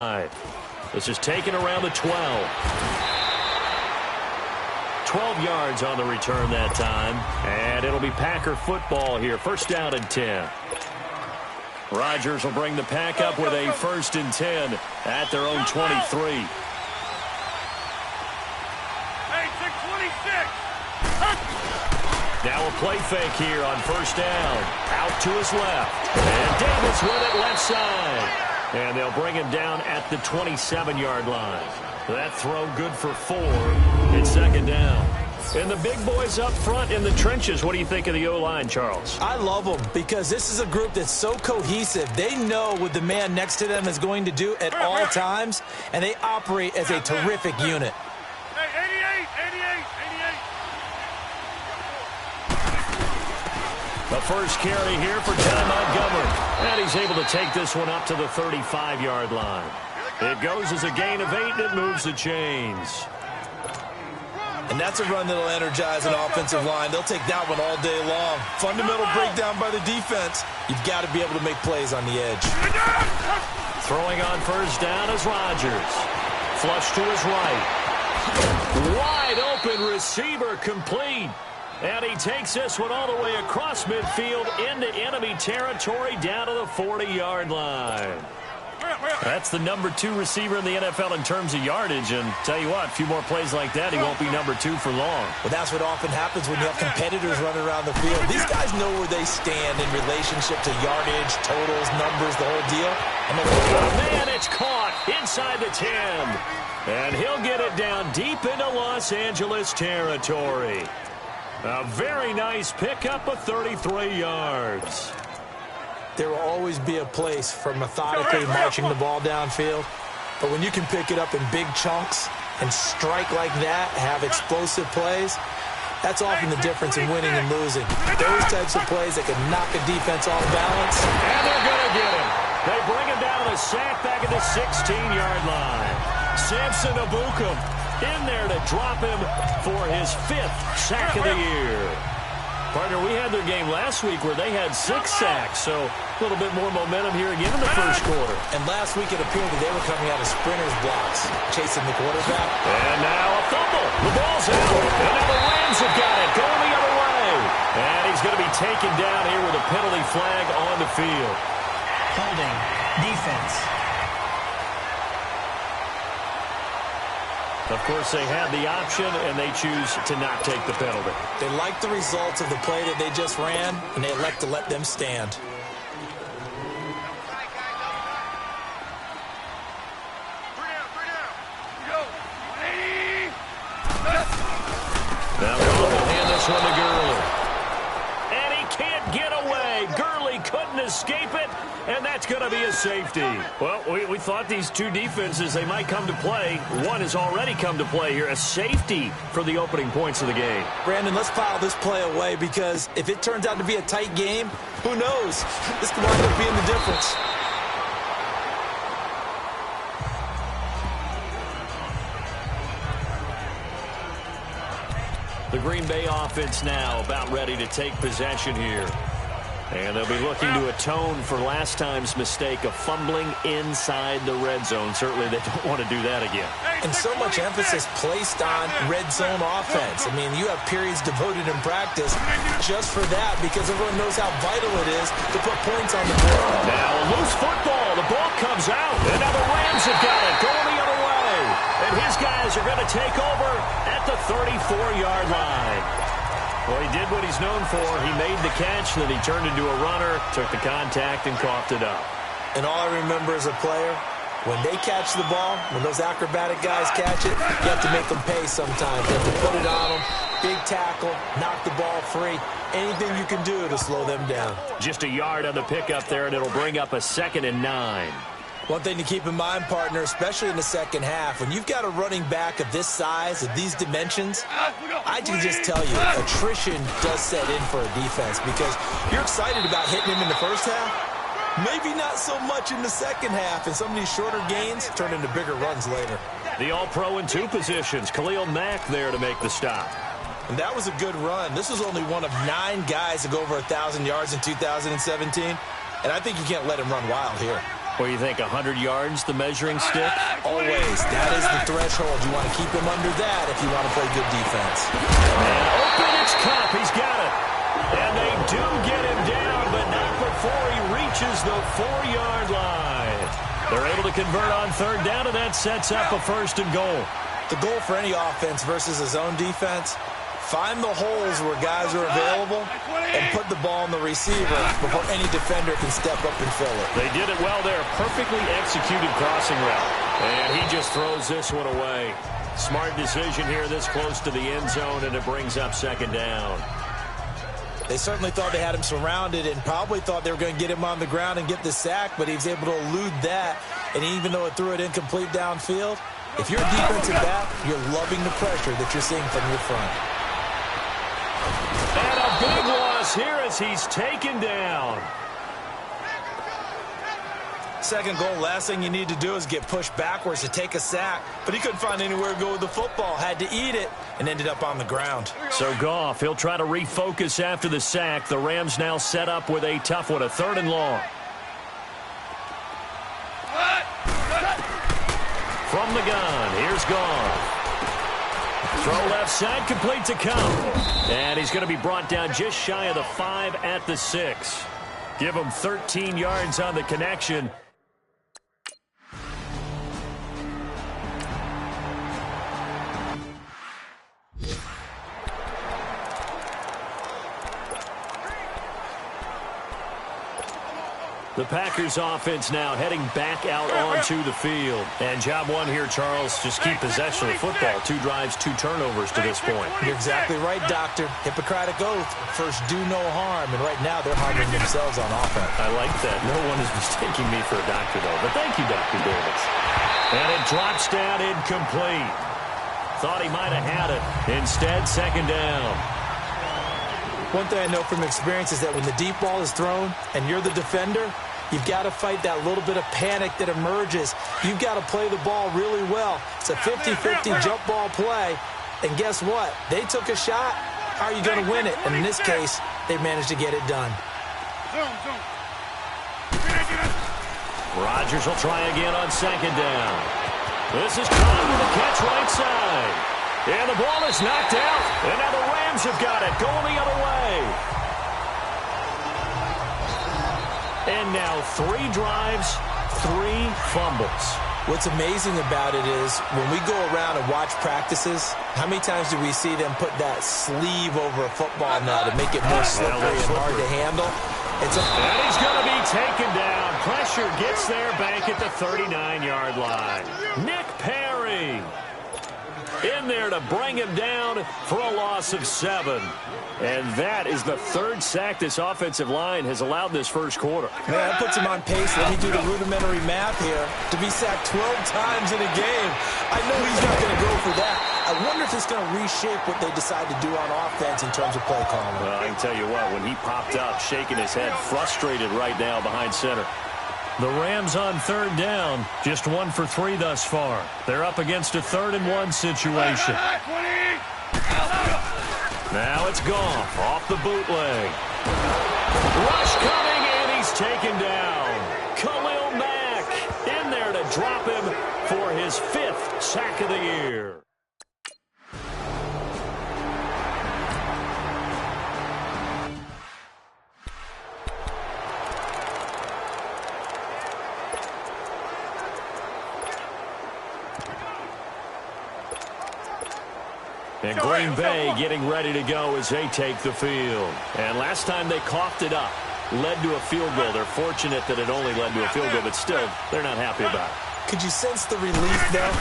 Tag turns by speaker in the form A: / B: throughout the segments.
A: This is taken around the 12. 12 yards on the return that time. And it'll be Packer football here. First down and 10. Rodgers will bring the Pack up with a 1st and 10 at their own 23. Now a play fake here on 1st down. Out to his left. And Davis with it left side. And they'll bring him down at the 27-yard line. That throw good for 4. It's 2nd down. And the big boys up front in the trenches. What do you think of the O-line, Charles?
B: I love them because this is a group that's so cohesive. They know what the man next to them is going to do at all times, and they operate as a terrific unit.
A: The first carry here for John Montgomery. And he's able to take this one up to the 35-yard line. It goes as a gain of 8, and it moves the chains.
B: And that's a run that'll energize an offensive line. They'll take that one all day long. Fundamental breakdown by the defense. You've got to be able to make plays on the edge.
A: Throwing on 1st down is Rodgers. Flush to his right. Wide open receiver complete. And he takes this one all the way across midfield into enemy territory down to the 40-yard line. That's the number 2 receiver in the NFL in terms of yardage. And tell you what, a few more plays like that, he won't be number 2 for long.
B: Well, that's what often happens when you have competitors running around the field. These guys know where they stand in relationship to yardage, totals, numbers, the whole deal.
A: Oh, man, it's caught inside the 10. And he'll get it down deep into Los Angeles territory. A very nice pickup of 33 yards.
B: There will always be a place for methodically marching the ball downfield. But when you can pick it up in big chunks and strike like that, have explosive plays, that's often the difference in winning and losing. Those types of plays that can knock a defense off balance.
A: And they're going to get him. They bring him down to the sack back at the 16-yard line. Samson Abukum in there to drop him for his 5th sack of the year. Partner, we had their game last week where they had 6 sacks, so a little bit more momentum here again in the first quarter.
B: And last week it appeared that they were coming out of sprinters blocks, chasing the quarterback.
A: And now a fumble. The ball's out. And now the Rams have got it, going the other way. And he's going to be taken down here with a penalty flag on the field.
C: Holding. Defense.
A: Of course, they had the option, and they choose to not take the penalty.
B: They like the results of the play that they just ran, and they elect to let them stand.
A: Now Gurley will hand this one to Gurley. And he can't get away. Gurley couldn't escape it. And that's going to be a safety. Well, we thought these two defenses, they might come to play. One has already come to play here. A safety for the opening points of the game.
B: Brandon, let's file this play away because if it turns out to be a tight game, who knows? This could wind up being the difference.
A: The Green Bay offense now about ready to take possession here. And they'll be looking to atone for last time's mistake of fumbling inside the red zone. Certainly they don't want to do that again.
B: And so much emphasis placed on red zone offense. I mean, you have periods devoted in practice just for that because everyone knows how vital it is to put points on the board.
A: Now a loose football. The ball comes out. And now the Rams have got it going the other way. And his guys are going to take over at the 34-yard line. Well, he did what he's known for. He made the catch, then he turned into a runner, took the contact, and coughed it up.
B: And all I remember as a player, when they catch the ball, when those acrobatic guys catch it, you have to make them pay sometimes. You have to put it on them, big tackle, knock the ball free. Anything you can do to slow them down.
A: Just a yard on the pickup there, and it'll bring up a 2nd and 9.
B: One thing to keep in mind, partner, especially in the second half, when you've got a running back of this size, of these dimensions, I can just tell you, attrition does set in for a defense because you're excited about hitting him in the first half. Maybe not so much in the second half, and some of these shorter gains turn into bigger runs later.
A: The All-Pro in 2 positions. Khalil Mack there to make the stop.
B: And that was a good run. This was only one of 9 guys to go over 1,000 yards in 2017, and I think you can't let him run wild here.
A: What do you think, 100 yards, the measuring stick?
B: Always. That is the threshold. You want to keep him under that if you want to play good defense.
A: And open, it's Cup. He's got it. And they do get him down, but not before he reaches the 4-yard line. They're able to convert on third down, and that sets up a 1st and goal.
B: The goal for any offense versus a zone defense, find the holes where guys are available and put the ball in the receiver before any defender can step up and fill it.
A: They did it well there. Perfectly executed crossing route. And he just throws this one away. Smart decision here this close to the end zone, and it brings up 2nd down.
B: They certainly thought they had him surrounded and probably thought they were going to get him on the ground and get the sack, but he was able to elude that. And even though it threw it incomplete downfield, if you're a defensive back, you're loving the pressure that you're seeing from your front.
A: And a big loss here as he's taken down.
B: 2nd goal, last thing you need to do is get pushed backwards to take a sack. But he couldn't find anywhere to go with the football, had to eat it, and ended up on the ground.
A: So Goff, he'll try to refocus after the sack. The Rams now set up with a tough one, a 3rd and long. From the gun, here's Goff. Throw left side, complete to Cup. And he's going to be brought down just shy of the 5 at the 6. Give him 13 yards on the connection. The Packers offense now heading back out onto the field. And job one here, Charles, just keep possession of the football. 2 drives, 2 turnovers to this point.
B: You're exactly right, Doctor. Hippocratic oath. First, do no harm. And right now, they're harming themselves on offense.
A: I like that. No one is mistaking me for a doctor, though. But thank you, Dr. Davis. And it drops down incomplete. Thought he might have had it. Instead, 2nd down.
B: One thing I know from experience is that when the deep ball is thrown and you're the defender, you've got to fight that little bit of panic that emerges. You've got to play the ball really well. It's a 50-50 jump ball play. And guess what? They took a shot. How are you going to win it? And in this case, they managed to get it done.
A: Rodgers will try again on 2nd down. This is caught with a catch right side. And the ball is knocked out. And now the Rams have got it. Going the other way. And now 3 drives, 3 fumbles.
B: What's amazing about it is when we go around and watch practices, how many times do we see them put that sleeve over a football now to make it more slippery and hard to handle?
A: And he's going to be taken down. Pressure gets there back at the 39-yard line. Nick Perry in there to bring him down for a loss of 7. And that is the 3rd sack this offensive line has allowed this first quarter.
B: Man, that puts him on pace. Let me do the rudimentary math here. To be sacked 12 times in a game, I know he's not going to go for that. I wonder if it's going to reshape what they decide to do on offense in terms of play calling.
A: Well, I can tell you what, when he popped up, shaking his head, frustrated right now behind center. The Rams on 3rd down, just 1 for 3 thus far. They're up against a 3rd and 1 situation. Now it's Goff off the bootleg. Rush coming, and he's taken down. Khalil Mack in there to drop him for his 5th sack of the year. And Green Bay getting ready to go as they take the field. And last time they coughed it up, led to a field goal. They're fortunate that it only led to a field goal, but still, they're not happy about it.
B: Could you sense the relief, though,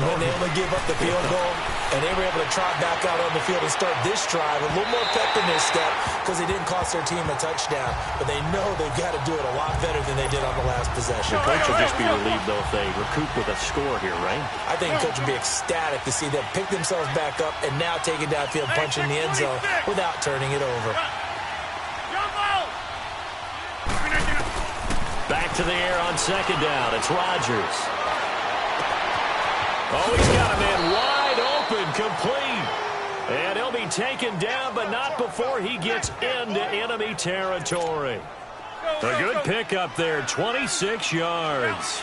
B: when they only gave up the field goal and they were able to trot back out on the field and start this drive? A little more pep in their step because they didn't cost their team a touchdown. But they know they've got to do it a lot better than they did on the last possession.
A: The coach will just be relieved, though, if they recoup with a score here, right?
B: I think the coach will be ecstatic to see them pick themselves back up and now take it downfield, punch in the end zone without turning it over.
A: Back to the air on 2nd down. It's Rodgers. Oh, he's got a man wide open, complete. And he'll be taken down, but not before he gets into enemy territory. A good pickup there, 26 yards.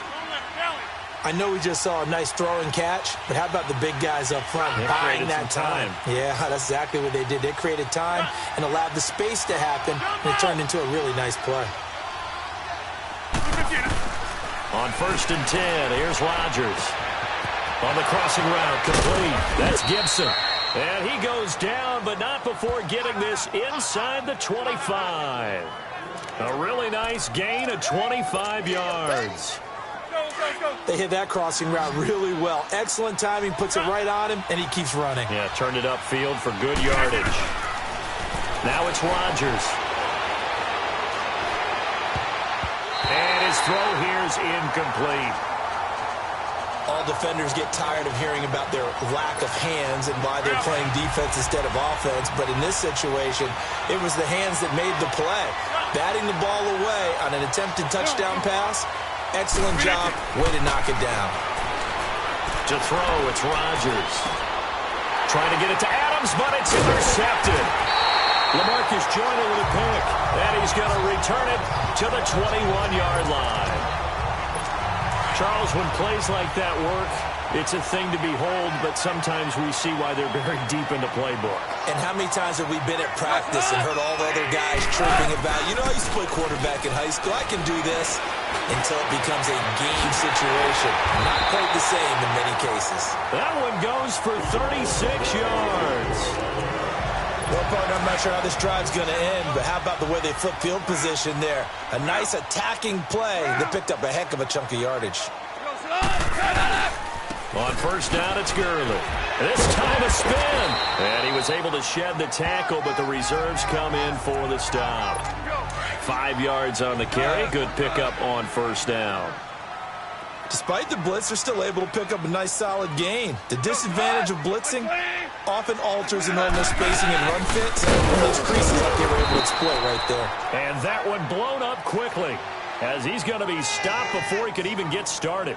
B: I know we just saw a nice throw and catch, but how about the big guys up front buying that time? Yeah, that's exactly what they did. They created time and allowed the space to happen, and it turned into a really nice play.
A: On 1st and 10, here's Rodgers. On the crossing route, complete. That's Gibson. And he goes down, but not before getting this inside the 25. A really nice gain of 25 yards.
B: They hit that crossing route really well. Excellent timing, puts it right on him, and he keeps running.
A: Yeah, turned it upfield for good yardage. Now it's Rodgers. And his throw here is incomplete.
B: All defenders get tired of hearing about their lack of hands and why they're playing defense instead of offense. But in this situation, it was the hands that made the play. Batting the ball away on an attempted touchdown pass. Excellent job. Way to knock it down.
A: To throw, it's Rodgers. Trying to get it to Adams, but it's intercepted. LaMarcus Joyner with a pick. And he's going to return it to the 21-yard line. Charles, when plays like that work, it's a thing to behold, but sometimes we see why they're buried deep in the playbook.
B: And how many times have we been at practice and heard all the other guys chirping about, you know, I used to play quarterback in high school, I can do this, until it becomes a game situation. Not quite the same in many cases.
A: That one goes for 36 yards.
B: Well, partner, I'm not sure how this drive's going to end, but how about the way they flip field position there? A nice attacking play that picked up a heck of a chunk of yardage.
A: On 1st down, it's Gurley. This time a spin. And he was able to shed the tackle, but the reserves come in for the stop. 5 yards on the carry. Good pickup on 1st down.
B: Despite the blitz, they're still able to pick up a nice solid gain. The disadvantage of blitzing often alters a normal spacing and run fits, and those creases like they were able to exploit right there.
A: And that one blown up quickly, as he's going to be stopped before he could even get started.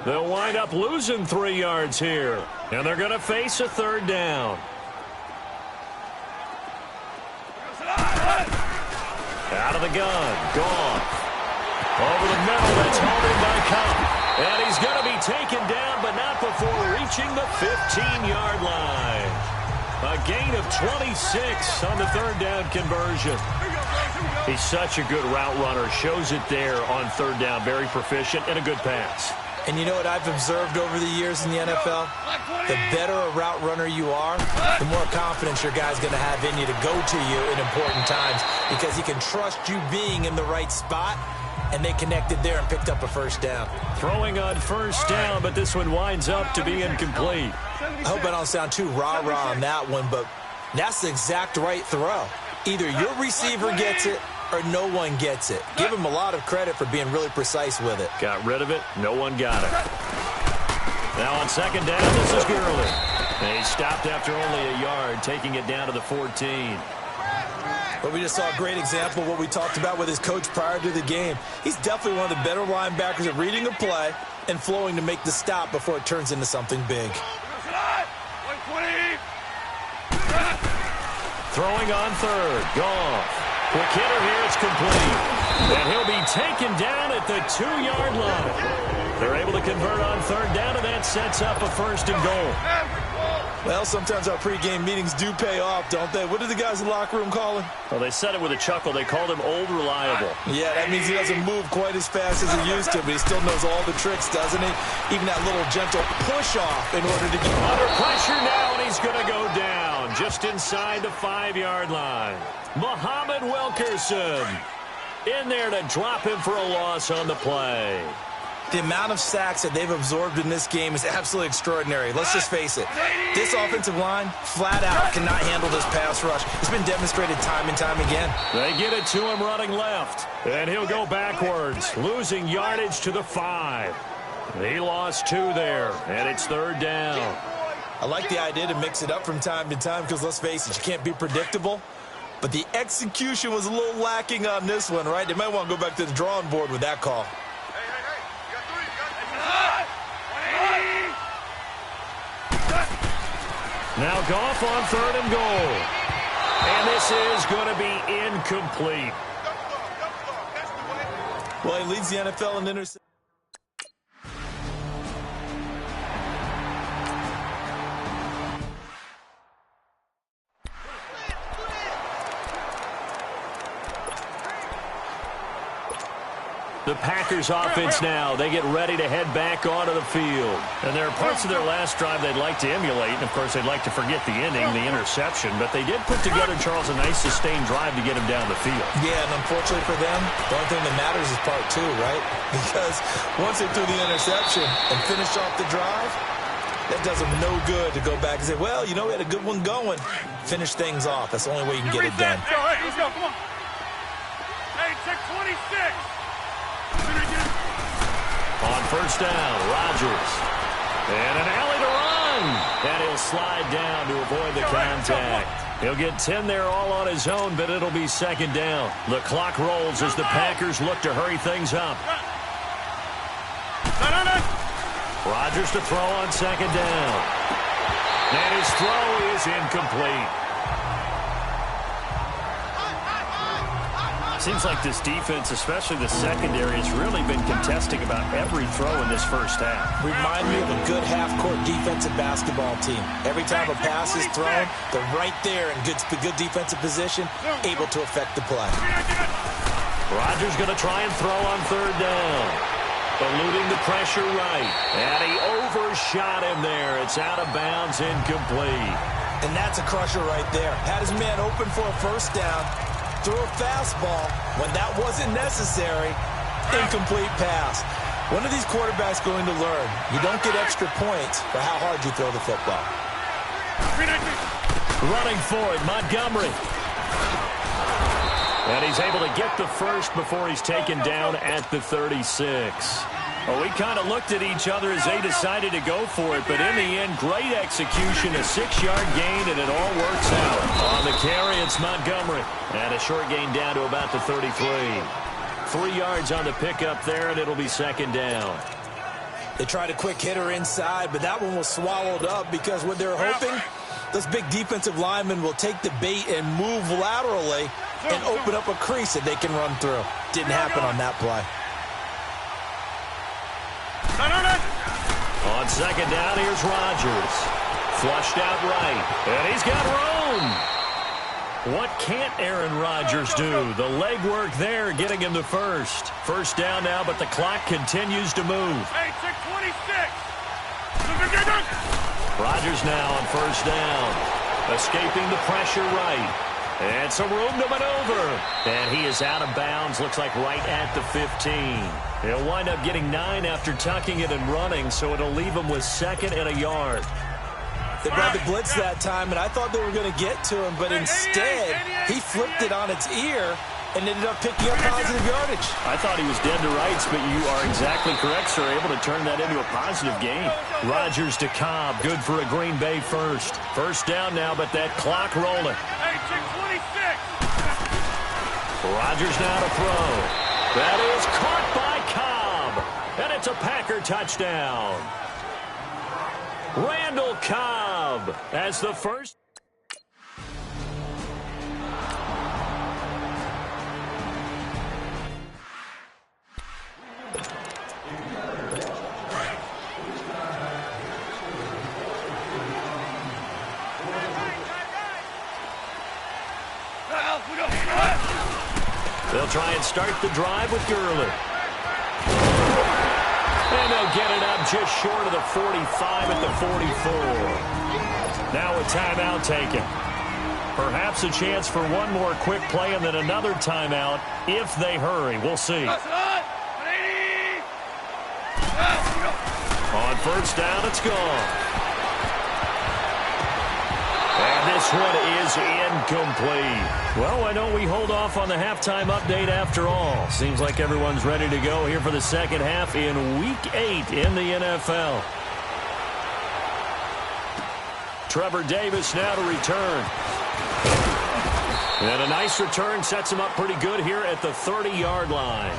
A: They'll wind up losing 3 yards here, and they're going to face a 3rd down. Out of the gun, gone. Over the middle, that's hauled in by Cup. And he's going to be taken down, but not before reaching the 15-yard line. A gain of 26 on the 3rd down conversion. He's such a good route runner. Shows it there on 3rd down. Very proficient and a good pass.
B: And you know what I've observed over the years in the NFL? The better a route runner you are, the more confidence your guy's going to have in you to go to you in important times, because he can trust you being in the right spot. And they connected there and picked up a 1st down.
A: Throwing on 1st down, but this one winds up to be incomplete.
B: I hope I don't sound too rah-rah on that one, but that's the exact right throw. Either your receiver gets it or no one gets it. Give him a lot of credit for being really precise with it.
A: Got rid of it. No one got it. Now on 2nd down, this is Gurley. And he stopped after only a yard, taking it down to the 14.
B: But we just saw a great example of what we talked about with his coach prior to the game. He's definitely one of the better linebackers at reading a play and flowing to make the stop before it turns into something big.
A: Throwing on 3rd. Goff. Quick hitter here. It's complete. And he'll be taken down at the 2-yard line. They're able to convert on 3rd down, and that sets up a 1st and goal.
B: Well, sometimes our pregame meetings do pay off, don't they? What did the guys in the locker room call him?
A: Well, they said it with a chuckle. They called him Old Reliable.
B: Yeah, that means he doesn't move quite as fast as he used to, but he still knows all the tricks, doesn't he? Even that little gentle push-off in order to get
A: under pressure now, and he's going to go down just inside the 5-yard line. Muhammad Wilkerson in there to drop him for a loss on the play.
B: The amount of sacks that they've absorbed in this game is absolutely extraordinary. Let's just face it. This offensive line, flat out, cannot handle this pass rush. It's been demonstrated time and time again.
A: They get it to him running left, and he'll go backwards, losing yardage to the 5. He lost 2 there, and it's 3rd down.
B: I like the idea to mix it up from time to time because, let's face it, you can't be predictable. But the execution was a little lacking on this one, right? They might want to go back to the drawing board with that call.
A: Now Goff on 3rd and goal. And this is going to be incomplete.
B: Well, he leads the NFL in interceptions.
A: The Packers offense now. They get ready to head back onto the field. And there are parts of their last drive they'd like to emulate. And, of course, they'd like to forget the ending, the interception. But they did put together, Charles, a nice sustained drive to get him down the field.
B: Yeah, and unfortunately for them, the only thing that matters is part two, right? Because once they threw the interception and finished off the drive, that does them no good to go back and say, well, you know, we had a good one going. Finish things off. That's the only way you can get it done.
D: Hey, let's go. Come on. Hey, check 26.
A: On first down, Rodgers. And an alley to run. And he'll slide down to avoid the contact. He'll get 10 there all on his own, but it'll be second down. The clock rolls as the Packers look to hurry things up. Rodgers to throw on second down. And his throw is incomplete. Seems like this defense, especially the secondary, has really been contesting about every throw in this first half.
B: Remind me of a good half-court defensive basketball team. Every time a pass is thrown, they're right there in good defensive position, able to affect the play.
A: Rodgers going to try and throw on third down. Eluding the pressure right. And he overshot him there. It's out of bounds, incomplete.
B: And that's a crusher right there. Had his man open for a first down. Threw a fastball when that wasn't necessary. Incomplete pass. When are these quarterbacks going to learn? You don't get extra points for how hard you throw the football.
A: Running for it, Montgomery. And he's able to get the first before he's taken down at the 36. Well, we kind of looked at each other as they decided to go for it, but in the end, great execution, a 6-yard gain, and it all works out. On the carry, it's Montgomery. And a short gain down to about the 33. 3 yards on the pickup there, and it'll be second down.
B: They tried a quick hitter inside, but that one was swallowed up because what they're hoping, those big defensive linemen will take the bait and move laterally and open up a crease that they can run through. Didn't happen on that play.
A: On second down, here's Rodgers. Flushed out right, and he's got room. What can't Aaron Rodgers do? The leg work there, getting him to first. First down now, but the clock continues to move.
D: Hey, check 26.
A: Rodgers now on first down. Escaping the pressure right. And some room to maneuver. And he is out of bounds, looks like right at the 15. He'll wind up getting 9 after tucking it and running, so it'll leave him with second and a yard.
B: They brought the blitz that time, and I thought they were going to get to him, but instead, he flipped it on its ear and ended up picking up positive yardage.
A: I thought he was dead to rights, but you are exactly correct, sir. Able to turn that into a positive gain. Rodgers to Cobb, good for a Green Bay first. First down now, but that clock rolling.
D: Hey, check 26.
A: Rodgers now to throw. That is caught by Cobb, and it's a Packer touchdown. Randall Cobb as the first. They'll try and start the drive with Gurley. And they'll get it up just short of the 45 at the 44. Now a timeout taken. Perhaps a chance for one more quick play and then another timeout if they hurry. We'll see. On first down, it's gone. And this one is incomplete. Well, why don't we hold off on the halftime update after all? Seems like everyone's ready to go here for the second half in Week 8 in the NFL. Trevor Davis now to return. And a nice return sets him up pretty good here at the 30-yard line.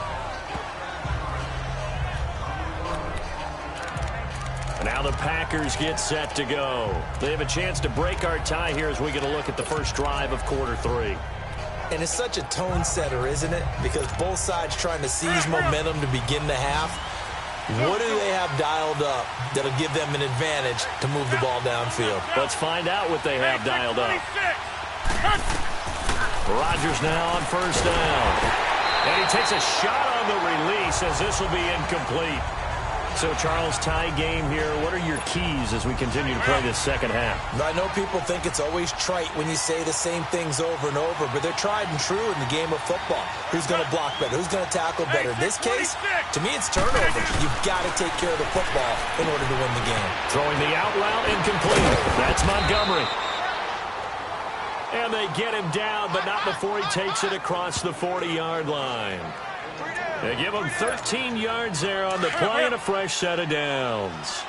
A: Now the Packers get set to go. They have a chance to break our tie here as we get a look at the first drive of quarter 3.
B: And it's such a tone setter, isn't it? Because both sides trying to seize momentum to begin the half. What do they have dialed up that'll give them an advantage to move the ball downfield?
A: Let's find out what they have dialed up. Rodgers now on first down. And he takes a shot on the release as this will be incomplete. So, Charles, tie game here. What are your keys as we continue to play this second half?
B: I know people think it's always trite when you say the same things over and over, but they're tried and true in the game of football. Who's going to block better? Who's going to tackle better? In this case, to me, it's turnovers. You've got to take care of the football in order to win the game.
A: Throwing the out route, incomplete. That's Montgomery. And they get him down, but not before he takes it across the 40-yard line. They give him 13 yards there on the play and a fresh set of downs.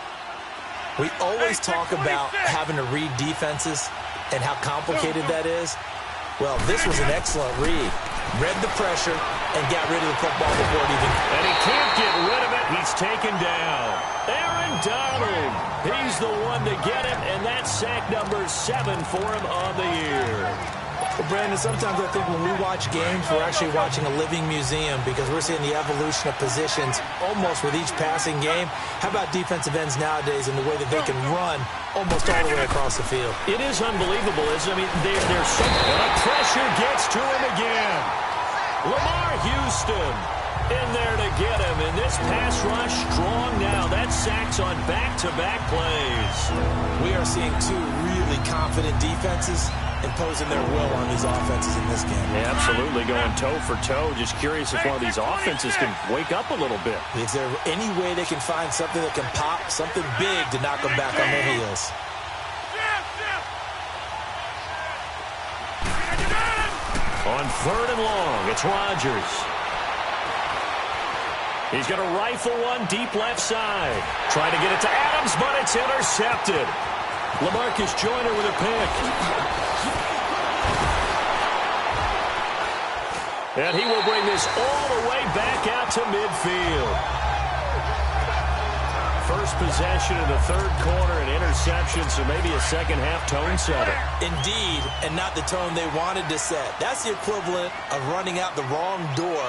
B: We always talk about having to read defenses and how complicated that is. Well, this was an excellent read. Read the pressure and got rid of the football before it even...
A: And he can't get rid of it. He's taken down. Aaron Donald. He's the one to get him, and that's sack number 7 for him on the year.
B: Well, Brandon, sometimes I think when we watch games, we're actually watching a living museum because we're seeing the evolution of positions almost with each passing game. How about defensive ends nowadays and the way that they can run almost all the way across the field?
A: It is unbelievable, isn't it? I mean, they're so... The pressure gets to him again. Lamar Houston in there to get him. And this pass rush strong now. That's sacks on back-to-back plays.
B: We are seeing two really confident defenses imposing their will on these offenses in this game.
A: Yeah, absolutely, going toe for toe. Just curious if one of these offenses can wake up a little bit.
B: Is there any way they can find something that can pop, something big to knock them back on their heels?
A: On third and long, it's Rodgers. He's going to rifle one deep left side. Trying to get it to Adams, but it's intercepted. LaMarcus Joyner with a pick. And he will bring this all the way back out to midfield. First possession in the third quarter, an interception, so maybe a second-half tone setter.
B: Indeed, and not the tone they wanted to set. That's the equivalent of running out the wrong door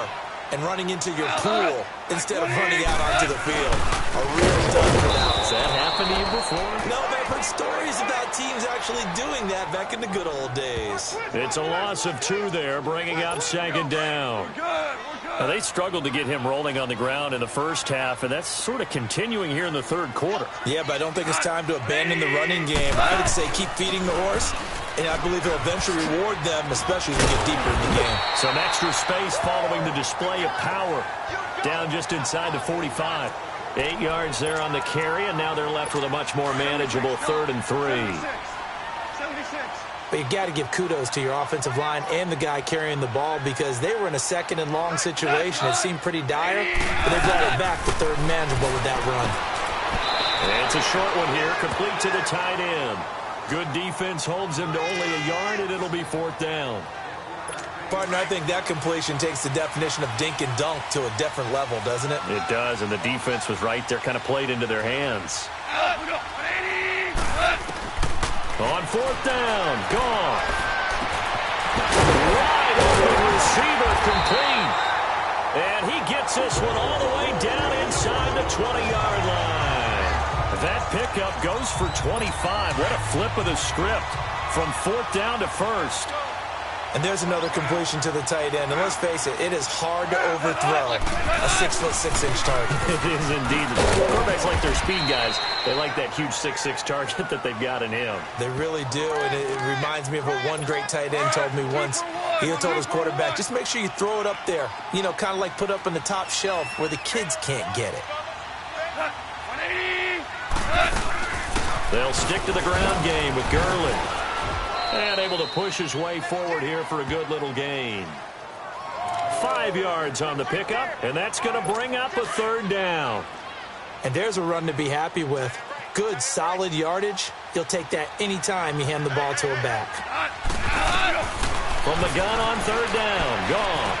B: and running into your pool instead of running out onto the field. A real done for that.
A: Has that happened to you before?
B: No, but I've heard stories about teams actually doing that back in the good old days.
A: It's a loss of 2 there, bringing up second down. Now, they struggled to get him rolling on the ground in the first half, and that's sort of continuing here in the third quarter.
B: Yeah, but I don't think it's time to abandon the running game. I would say keep feeding the horse, and I believe he'll eventually reward them, especially as we get deeper in the game.
A: Some extra space following the display of power. Down just inside the 45. 8 yards there on the carry, and now they're left with a much more manageable 3rd and 3.
B: But you got to give kudos to your offensive line and the guy carrying the ball because they were in a second and long situation. It seemed pretty dire, but they brought it back to 3rd and manageable with that run.
A: And it's a short one here, complete to the tight end. Good defense holds him to only a yard, and it'll be 4th down.
B: Partner, I think that completion takes the definition of dink and dunk to a different level, doesn't it?
A: It does, and the defense was right there, kind of played into their hands. On 4th down, gone. Wide open receiver complete. And he gets this one all the way down inside the 20-yard line. That pickup goes for 25. What a flip of the script from 4th down to 1st.
B: And there's another completion to the tight end. And let's face it, it is hard to overthrow a 6'6" target.
A: It is indeed. Quarterbacks like their speed guys. They like that huge 6'6" target that they've got in him.
B: They really do. And it reminds me of what one great tight end told me once. He told his quarterback, just make sure you throw it up there. You know, kind of like put up on the top shelf where the kids can't get it.
A: They'll stick to the ground game with Gurley. And able to push his way forward here for a good little gain. 5 yards on the pickup, and that's going to bring up a 3rd down.
B: And there's a run to be happy with. Good, solid yardage. You'll take that anytime you hand the ball to a back.
A: From the gun on 3rd down, gone.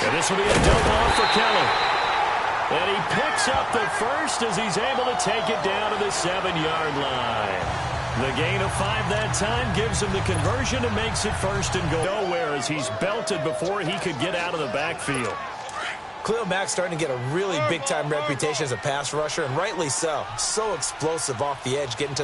A: And this will be a dump off for Kelly. And he picks up the first as he's able to take it down to the 7-yard line. The gain of 5 that time gives him the conversion and makes it first and goal. Nowhere as he's belted before he could get out of the backfield.
B: Khalil Mack's starting to get a really big-time reputation as a pass rusher, and rightly so. So explosive off the edge, getting to the